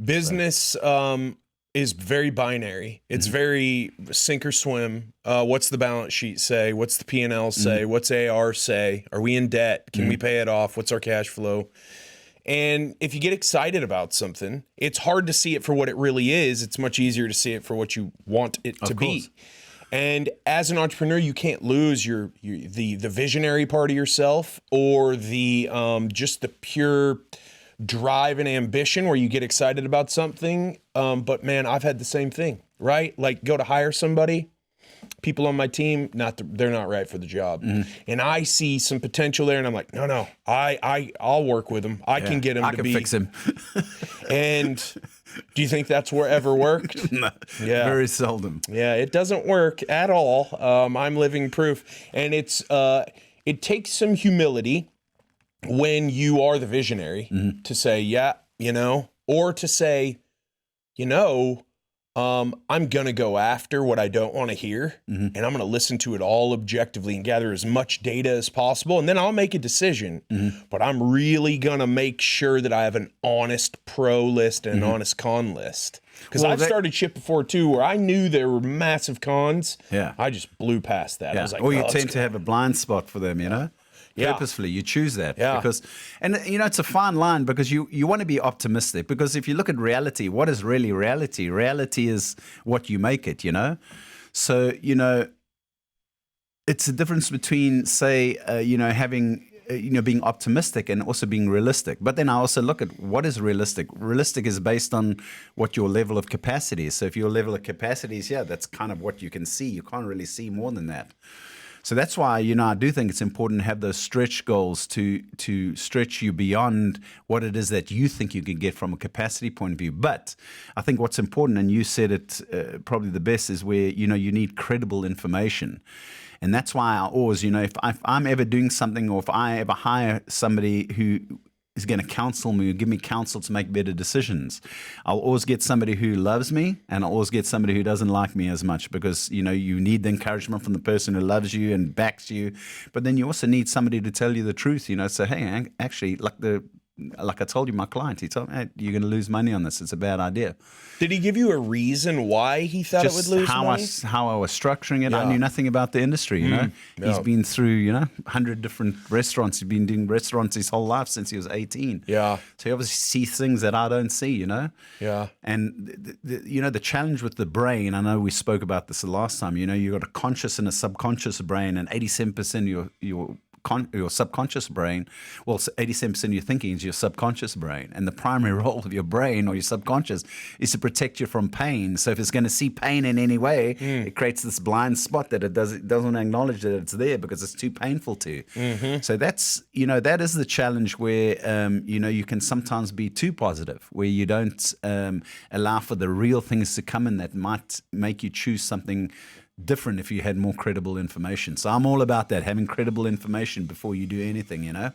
Business is very binary. It's very sink or swim. What's the balance sheet say? What's the P&L say? What's AR say? Are we in debt? Can we pay it off? What's our cash flow? And if you get excited about something, it's hard to see it for what it really is. It's much easier to see it for what you want it to be. And as an entrepreneur, you can't lose the visionary part of yourself, or the just the pure drive and ambition where you get excited about something. But man, I've had the same thing, right? Like, go to hire somebody. People on my team, they're not right for the job. And I see some potential there, and I'm like, no, I'll work with him. I can get him to be. I can fix him. And do you think that's ever worked? No, yeah. Very seldom. Yeah, it doesn't work at all. I'm living proof. And it takes some humility when you are the visionary to say, yeah, or to say, I'm going to go after what I don't want to hear, and I'm going to listen to it all objectively and gather as much data as possible, and then I'll make a decision. But I'm really going to make sure that I have an honest pro list and an honest con list. Because I've started shit before, too, where I knew there were massive cons. Yeah. I just blew past that. I was like, or you tend to have a blind spot for them, Purposefully, you choose that because, and it's a fine line, because you want to be optimistic, because if you look at reality, what is really reality? Reality is what you make it, So, it's a difference between, say, having, being optimistic and also being realistic. But then I also look at what is realistic. Realistic is based on what your level of capacity is. So if your level of capacity is, that's kind of what you can see. You can't really see more than that. So that's why, I do think it's important to have those stretch goals to stretch you beyond what it is that you think you can get from a capacity point of view. But I think what's important, and you said it probably the best, is where, you need credible information. And that's why I always, if I'm ever doing something, or if I ever hire somebody who is going to counsel me or give me counsel to make better decisions, I'll always get somebody who loves me, and I'll always get somebody who doesn't like me as much, because, you need the encouragement from the person who loves you and backs you. But then you also need somebody to tell you the truth, say, hey, actually, like I told you, my client, he told me, hey, you're going to lose money on this. It's a bad idea. Did he give you a reason why he thought it would lose money? How I was structuring it. I knew nothing about the industry, He's been through, 100 different restaurants. He's been doing restaurants his whole life since he was 18. Yeah. So he obviously sees things that I don't see, Yeah. And, the challenge with the brain, I know we spoke about this the last time, you've got a conscious and a subconscious brain, and 87% of your subconscious brain, 87% of your thinking is your subconscious brain, and the primary role of your brain or your subconscious is to protect you from pain. So if it's going to see pain in any way, it creates this blind spot that it doesn't acknowledge that it's there because it's too painful to. So that's, that is the challenge where, you can sometimes be too positive, where you don't allow for the real things to come in that might make you choose something different if you had more credible information. So I'm all about that, having credible information before you do anything,